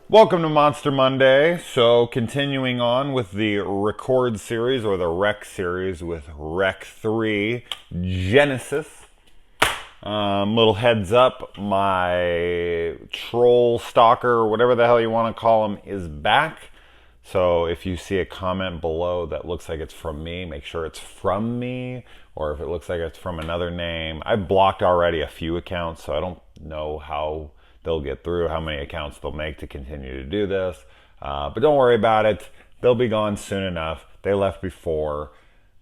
Welcome to Monster Monday. So, continuing on with the record series or the Rec series with Rec 3 Genesis. Little heads up, my troll stalker, or whatever the hell you want to call him, is back. So if you see a comment below that looks like it's from me, make sure it's from me. Or if it looks like it's from another name. I've blocked already a few accounts, so I don't know how they'll get through, how many accounts they'll make to continue to do this. But don't worry about it. They'll be gone soon enough. They left before.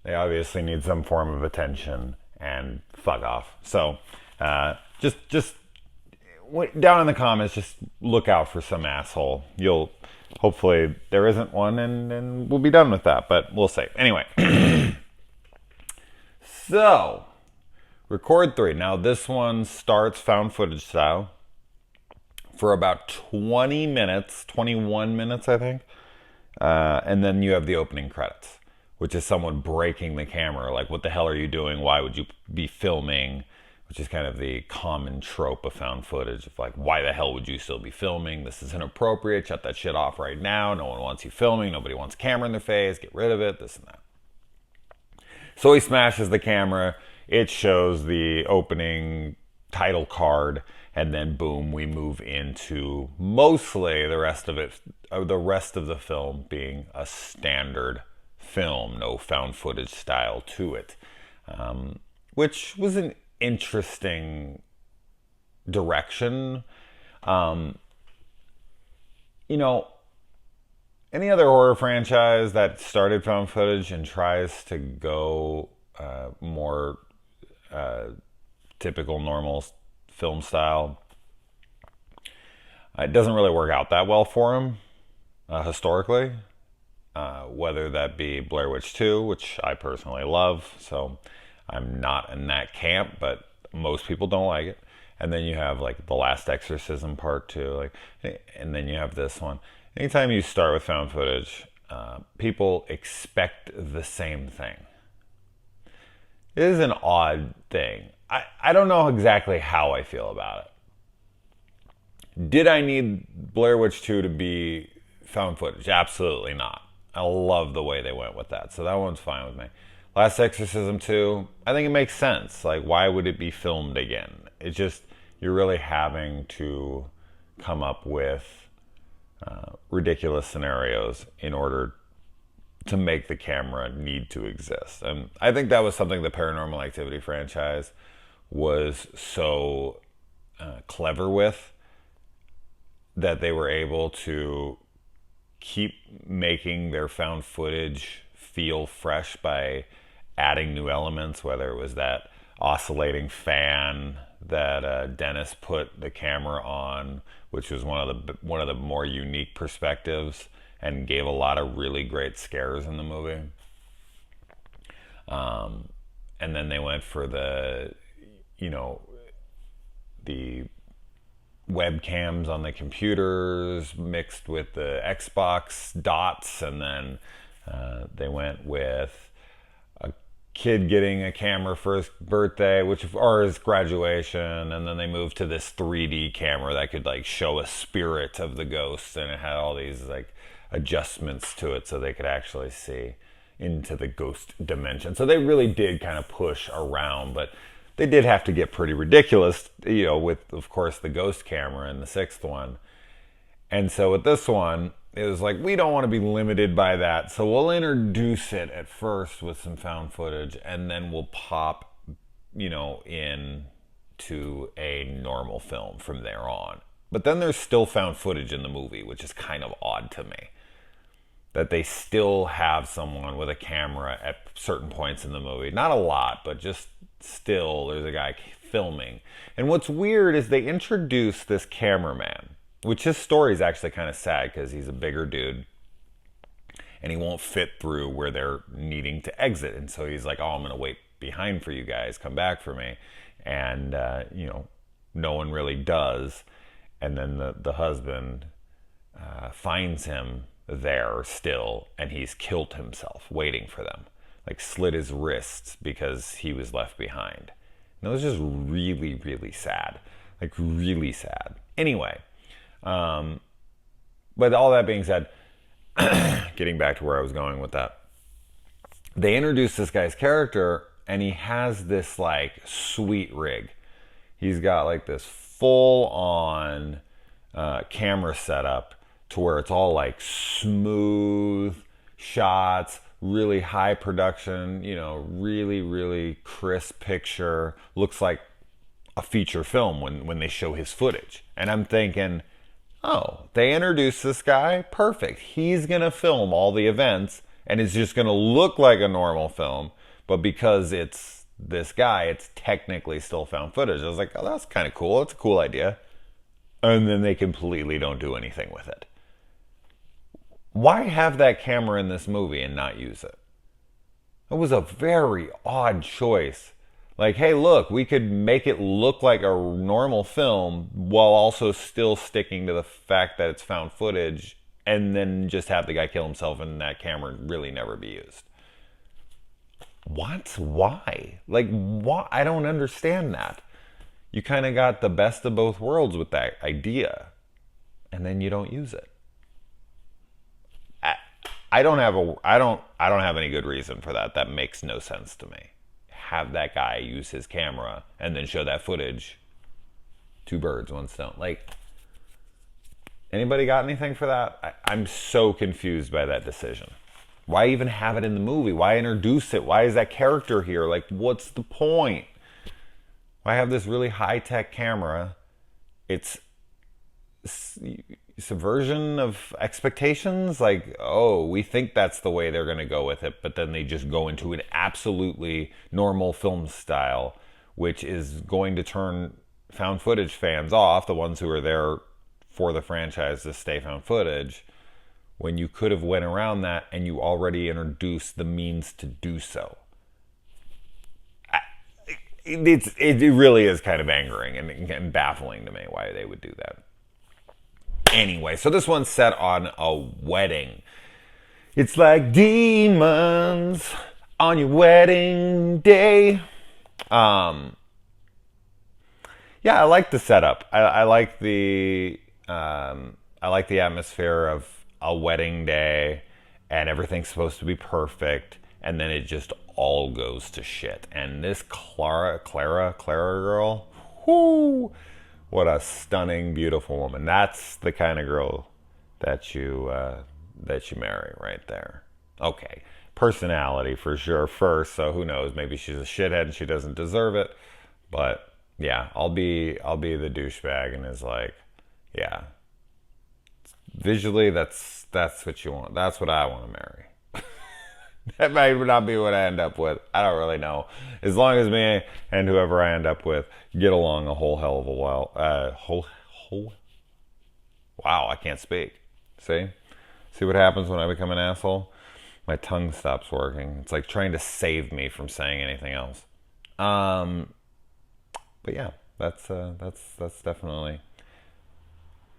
They obviously need some form of attention, and fuck off. So just down in the comments, just look out for some asshole. You'll hopefully there isn't one, and we'll be done with that. But we'll see. Anyway, so record 3. Now this one starts found footage style for about 20 minutes, 21 minutes, I think. And then you have the opening credits, which is someone breaking the camera. Like, what the hell are you doing? Why would you be filming? Which is kind of the common trope of found footage of like, why the hell would you still be filming? This is inappropriate. Shut that shit off right now. No one wants you filming. Nobody wants a camera in their face. Get rid of it. This and that. So he smashes the camera. It shows the opening title card. And then boom, we move into mostly the rest of the film being a standard film, no found footage style to it, which was an interesting direction. Any other horror franchise that started found footage and tries to go more typical, normal film style, it doesn't really work out that well for him historically, whether that be Blair Witch 2, which I personally love, so I'm not in that camp, but most people don't like it. And then you have like The Last Exorcism Part 2, and then you have this one. Anytime you start with found footage, people expect the same thing. It is an odd thing. I don't know exactly how I feel about it. Did I need Blair Witch 2 to be found footage? Absolutely not. I love the way they went with that. So that one's fine with me. Last Exorcism 2, I think it makes sense. Like, why would it be filmed again? It's just, you're really having to come up with ridiculous scenarios in order to make the camera need to exist. And I think that was something the Paranormal Activity franchise was so clever with, that they were able to keep making their found footage feel fresh by adding new elements, whether it was that oscillating fan that Dennis put the camera on, which was one of the more unique perspectives and gave a lot of really great scares in the movie. And then they went for the webcams on the computers mixed with the Xbox dots, and then they went with a kid getting a camera for his birthday, or his graduation, and then they moved to this 3D camera that could like show a spirit of the ghost, and it had all these like adjustments to it so they could actually see into the ghost dimension. So they really did kind of push around, but they did have to get pretty ridiculous, with, of course, the ghost camera in the 6th one. And so with this one, it was like, we don't want to be limited by that, so we'll introduce it at first with some found footage, and then we'll pop, in to a normal film from there on. But then there's still found footage in the movie, which is kind of odd to me. That they still have someone with a camera at certain points in the movie. Not a lot, but just still there's a guy filming. And what's weird is they introduce this cameraman, which his story is actually kind of sad because he's a bigger dude and he won't fit through where they're needing to exit. And so he's like, oh, I'm going to wait behind for you guys, come back for me. And, no one really does. And then the husband finds him there still, and he's killed himself waiting for them, like slit his wrists because he was left behind. And it was just really, really sad, like really sad. Anyway, But all that being said, getting back to where I was going with that, they introduced this guy's character, and he has this like sweet rig. He's got like this full on camera setup to where it's all like smooth shots, really high production, really, really crisp picture. Looks like a feature film when they show his footage. And I'm thinking, oh, they introduced this guy, perfect. He's gonna film all the events, and it's just gonna look like a normal film, but because it's this guy, it's technically still found footage. I was like, oh, that's kind of cool. It's a cool idea. And then they completely don't do anything with it. Why have that camera in this movie and not use it? It was a very odd choice. Like, hey, look, we could make it look like a normal film while also still sticking to the fact that it's found footage, and then just have the guy kill himself and that camera really never be used. What? Why? Like, why? I don't understand that. You kind of got the best of both worlds with that idea, and then you don't use it. I don't have any good reason for that. That makes no sense to me. Have that guy use his camera and then show that footage. Two birds, one stone. Like, anybody got anything for that? I'm so confused by that decision. Why even have it in the movie? Why introduce it? Why is that character here? Like, what's the point? Why have this really high-tech camera? It's subversion of expectations. Like, oh, we think that's the way they're going to go with it, but then they just go into an absolutely normal film style, which is going to turn found footage fans off, the ones who are there for the franchise to stay found footage, when you could have went around that and you already introduced the means to do so. It really is kind of angering and baffling to me why they would do that. Anyway, so this one's set on a wedding. It's like demons on your wedding day. Yeah, I like the setup. I like the atmosphere of a wedding day, and everything's supposed to be perfect, and then it just all goes to shit. And this Clara girl, whoo, what a stunning, beautiful woman. That's the kind of girl that you marry right there. Okay, personality for sure first, so who knows, maybe she's a shithead and she doesn't deserve it. But yeah, I'll be the douchebag and is like, yeah, visually that's what you want. That's what I want to marry. That might not be what I end up with. I don't really know. As long as me and whoever I end up with get along a whole hell of a while. Wow, I can't speak. See what happens when I become an asshole? My tongue stops working. It's like trying to save me from saying anything else. But yeah, that's definitely.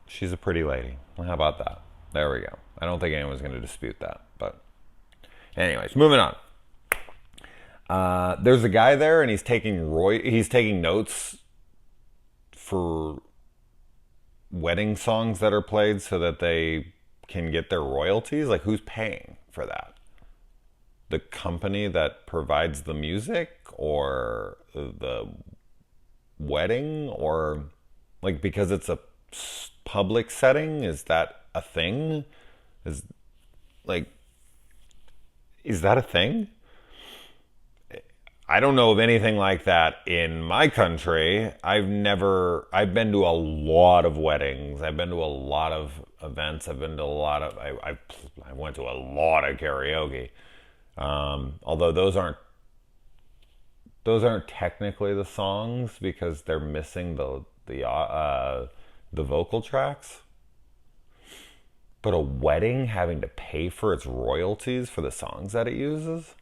She's a pretty lady. How about that? There we go. I don't think anyone's going to dispute that, but. Anyways, moving on. There's a guy there, and he's taking notes for wedding songs that are played so that they can get their royalties. Like, who's paying for that? The company that provides the music, or the wedding, or like, because it's a public setting? Is that a thing? Is that a thing? I don't know of anything like that in my country. I've been to a lot of weddings. I've been to a lot of events. I've been to a lot of, I went to a lot of karaoke. Although those aren't technically the songs because they're missing the vocal tracks. But a wedding having to pay for its royalties for the songs that it uses?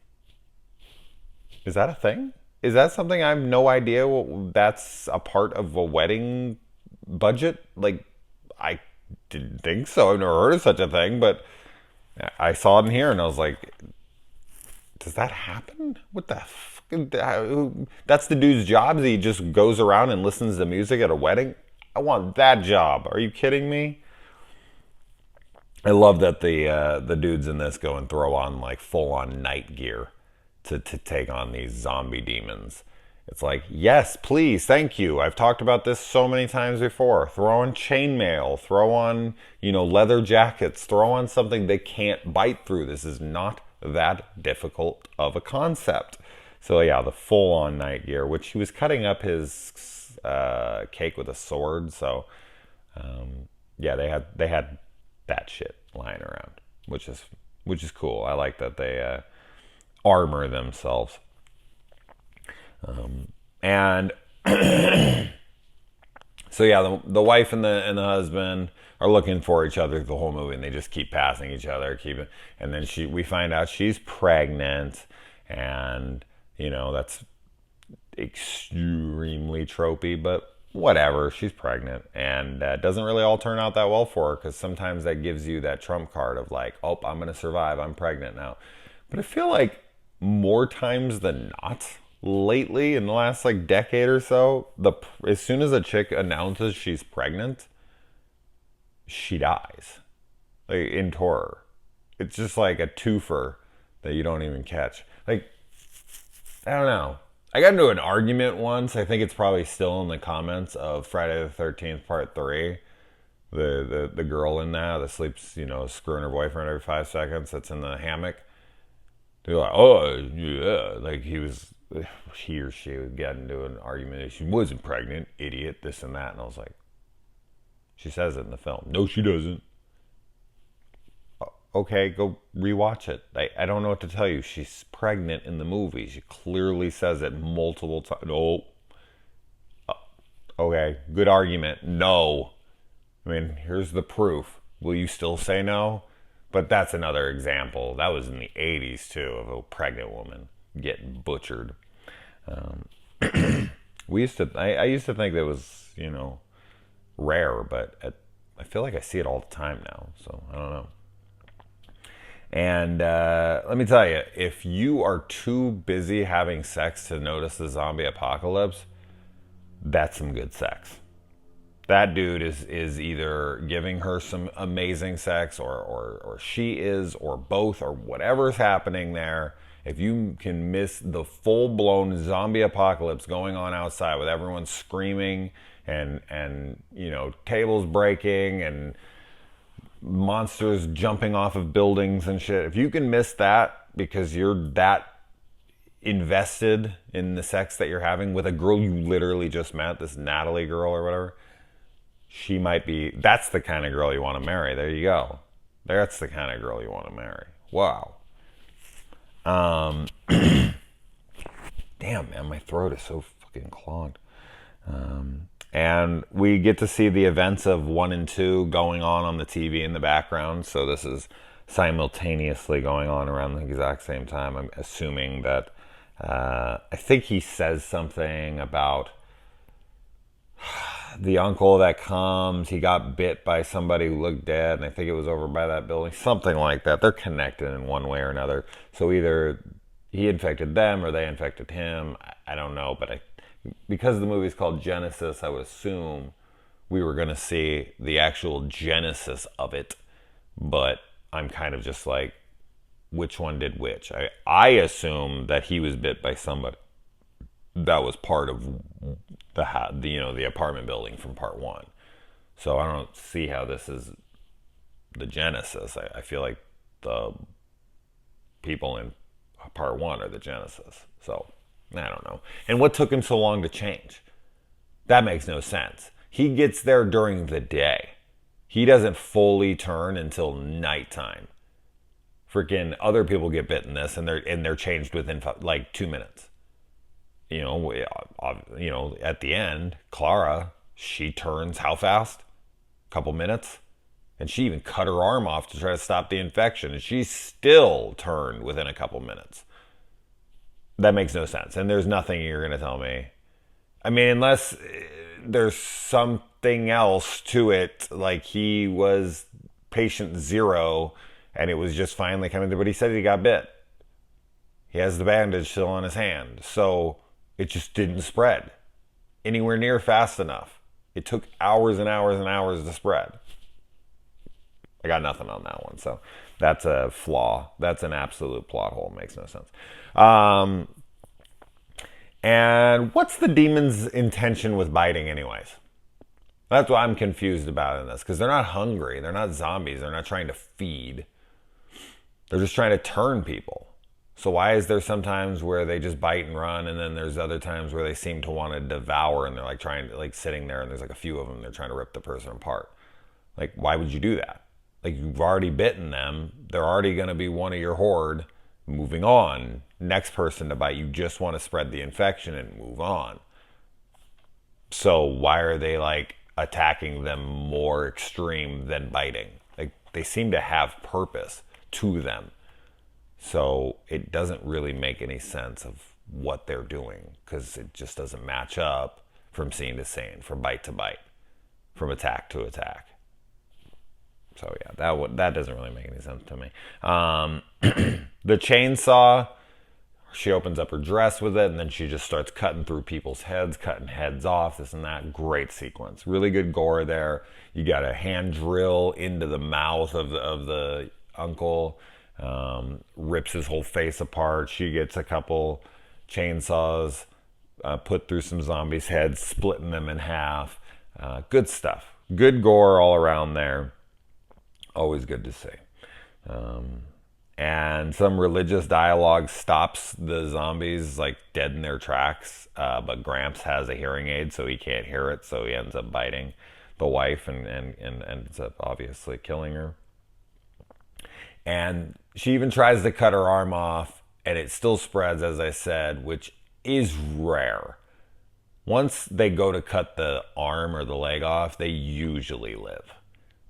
Is that a thing? Is that something I have no idea that's a part of a wedding budget? Like, I didn't think so. I've never heard of such a thing, but I saw it in here and I was like, does that happen? What the fuck? That's the dude's job? He just goes around and listens to music at a wedding? I want that job. Are you kidding me? I love that the dudes in this go and throw on like full on night gear to take on these zombie demons. It's like, yes, please, thank you. I've talked about this so many times before. Throw on chainmail, throw on, leather jackets, throw on something they can't bite through. This is not that difficult of a concept. So yeah, the full on night gear, which he was cutting up his cake with a sword. So yeah, they had that shit lying around, which is cool. I like that they armor themselves. And so yeah, the wife and the husband are looking for each other the whole movie, and they just keep passing each other, and then we find out she's pregnant, and that's extremely tropey, but whatever. She's pregnant, and doesn't really all turn out that well for her, because sometimes that gives you that trump card of like, oh, I'm gonna survive. I'm pregnant now. But I feel like more times than not, lately in the last like decade or so, as soon as a chick announces she's pregnant, she dies, like in horror. It's just like a twofer that you don't even catch. Like, I don't know. I got into an argument once. I think it's probably still in the comments of Friday the 13th Part 3. The girl in that sleeps, screwing her boyfriend every 5 seconds. That's in the hammock. They're like, oh yeah, like he or she would get into an argument. She wasn't pregnant, idiot, this and that. And I was like, she says it in the film. No, she doesn't. Okay, go rewatch it. I don't know what to tell you. She's pregnant in the movie. She clearly says it multiple times. No. Okay, good argument. No. I mean, here's the proof. Will you still say no? But that's another example. That was in the 80s, too, of a pregnant woman getting butchered. I used to think that was, rare, but I feel like I see it all the time now. So, I don't know. And let me tell you, if you are too busy having sex to notice the zombie apocalypse, that's some good sex. That dude is either giving her some amazing sex, or she is, or both, or whatever's happening there. If you can miss the full-blown zombie apocalypse going on outside with everyone screaming and tables breaking and monsters jumping off of buildings and shit. If you can miss that because you're that invested in the sex that you're having with a girl you literally just met, this Natalie girl or whatever, she might be, that's the kind of girl you want to marry. There you go. That's the kind of girl you want to marry. Wow. Damn, man, my throat is so fucking clogged. And we get to see the events of 1 and 2 going on the TV in the background. So this is simultaneously going on around the exact same time. I'm assuming that, I think he says something about the uncle that comes, he got bit by somebody who looked dead, and I think it was over by that building. Something like that. They're connected in one way or another. So either he infected them or they infected him. I don't know, but because the movie's called Genesis, I would assume we were going to see the actual genesis of it. But I'm kind of just like, which one did which? I assume that he was bit by somebody that was part of the apartment building from Part 1. So I don't see how this is the genesis. I feel like the people in Part 1 are the genesis. So I don't know. And what took him so long to change? That makes no sense. He gets there during the day. He doesn't fully turn until nighttime. Freaking other people get bit in this, and they're changed within like 2 minutes. At the end, Clara, she turns how fast? A couple minutes? And she even cut her arm off to try to stop the infection, and she still turned within a couple minutes. That makes no sense. And there's nothing you're going to tell me. I mean, unless there's something else to it, like he was patient 0 and it was just finally coming through. But he said he got bit. He has the bandage still on his hand. So it just didn't spread anywhere near fast enough. It took hours and hours and hours to spread. I got nothing on that one. So that's a flaw. That's an absolute plot hole. Makes no sense. And what's the demon's intention with biting, anyways? That's what I'm confused about in this, because they're not hungry. They're not zombies. They're not trying to feed. They're just trying to turn people. So why is there sometimes where they just bite and run, and then there's other times where they seem to want to devour, and they're like trying to, like, sitting there, and there's like a few of them, they're trying to rip the person apart. Like, why would you do that? Like, you've already bitten them. They're already going to be one of your horde. Moving on. Next person to bite. You just want to spread the infection and move on. So why are they, like, attacking them more extreme than biting? Like, they seem to have purpose to them. So it doesn't really make any sense of what they're doing, because it just doesn't match up from scene to scene, from bite to bite, from attack to attack. So yeah, that doesn't really make any sense to me. The chainsaw, she opens up her dress with it, and then she just starts cutting through people's heads, cutting heads off, this and that. Great sequence. Really good gore there. You got a hand drill into the mouth of the uncle. Rips his whole face apart. She gets a couple chainsaws put through some zombies' heads, splitting them in half. Good stuff. Good gore all around there. Always good to see. And some religious dialogue stops the zombies, like, dead in their tracks. But Gramps has a hearing aid, so he can't hear it, so he ends up biting the wife and ends up obviously killing her. And she even tries to cut her arm off, and it still spreads, as I said, which is rare. Once they go to cut the arm or the leg off, they usually live.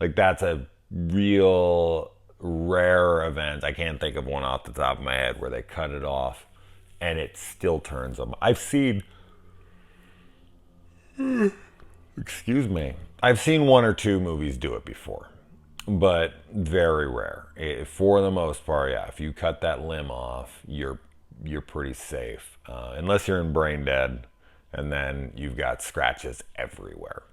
Like, that's a real rare event. I can't think of one off the top of my head where they cut it off and it still turns them. I've seen one or two movies do it before, but very rare. For the most part, yeah, if you cut that limb off, you're pretty safe, unless you're in Brain Dead, and then you've got scratches everywhere.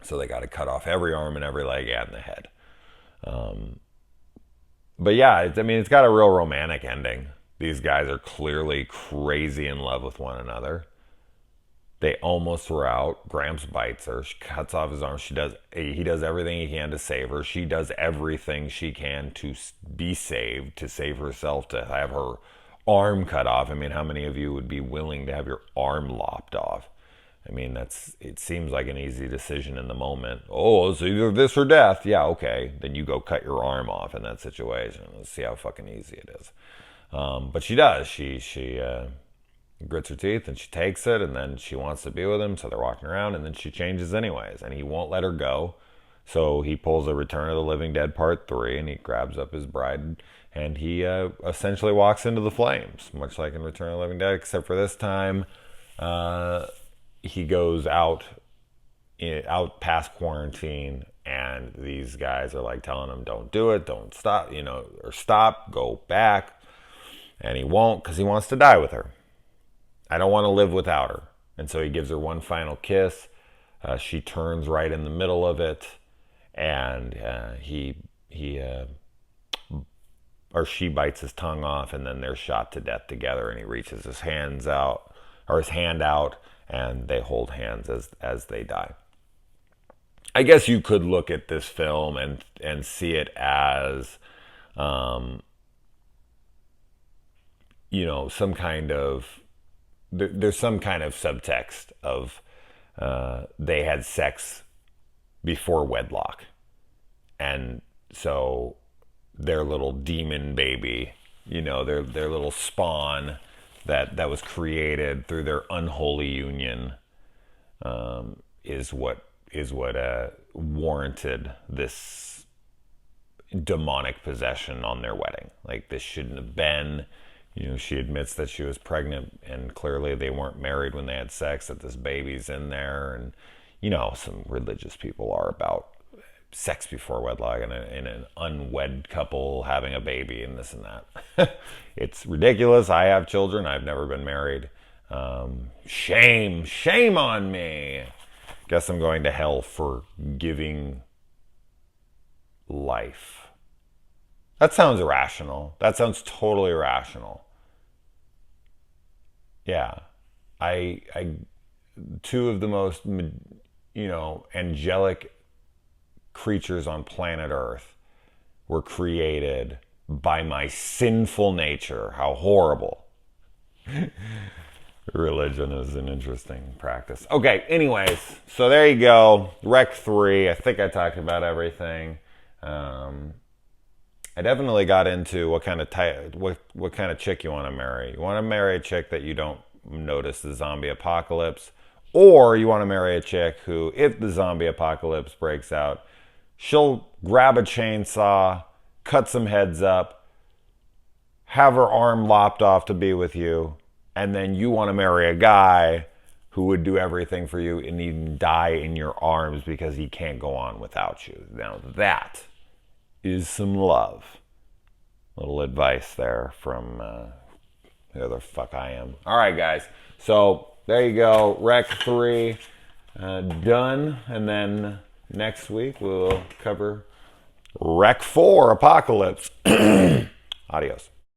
So they got to cut off every arm and every leg and the head. But yeah, it's got a real romantic ending. These guys are clearly crazy in love with one another. They almost were out. Gramps bites her. She cuts off his arm. He does everything he can to save her. She does everything she can to be saved, to save herself, to have her arm cut off. I mean, how many of you would be willing to have your arm lopped off? I mean, it seems like an easy decision in the moment. Oh, it's either this or death. Yeah, okay. Then you go cut your arm off in that situation. Let's see how fucking easy it is. But she does. She grits her teeth and she takes it, and then she wants to be with him, so they're walking around, and then she changes anyways, and he won't let her go. So he pulls a Return of the Living Dead Part 3, and he grabs up his bride, and he essentially walks into the flames, much like in Return of the Living Dead, except for this time he goes out past quarantine, and these guys are like telling him, don't do it, don't stop, or stop, go back. And he won't, because he wants to die with her. I don't want to live without her. And so he gives her one final kiss. She turns right in the middle of it, and she bites his tongue off, and then they're shot to death together, and he reaches his hand out, and they hold hands as they die. I guess you could look at this film and see it as some kind of, there's some kind of subtext of they had sex before wedlock, and so their little demon baby, their little spawn that was created through their unholy union, is what warranted this demonic possession on their wedding. Like, this shouldn't have been. She admits that she was pregnant, and clearly they weren't married when they had sex, that this baby's in there. And some religious people are about sex before wedlock, and in an unwed couple having a baby and this and that. It's ridiculous. I have children. I've never been married. Shame on me. Guess I'm going to hell for giving life. That sounds irrational. That sounds totally irrational. Yeah. I two of the most, angelic creatures on planet Earth were created by my sinful nature. How horrible. Religion is an interesting practice. Okay, anyways, so there you go. Rec 3. I think I talked about everything. I definitely got into what kind of chick you want to marry. You want to marry a chick that you don't notice the zombie apocalypse, or you want to marry a chick who, if the zombie apocalypse breaks out, she'll grab a chainsaw, cut some heads up, have her arm lopped off to be with you, and then you want to marry a guy who would do everything for you and even die in your arms because he can't go on without you. Now that is some love. Little advice there from who the fuck I am. All right, guys. So there you go. Rec 3 done. And then next week we'll cover Rec 4 Apocalypse. Adios.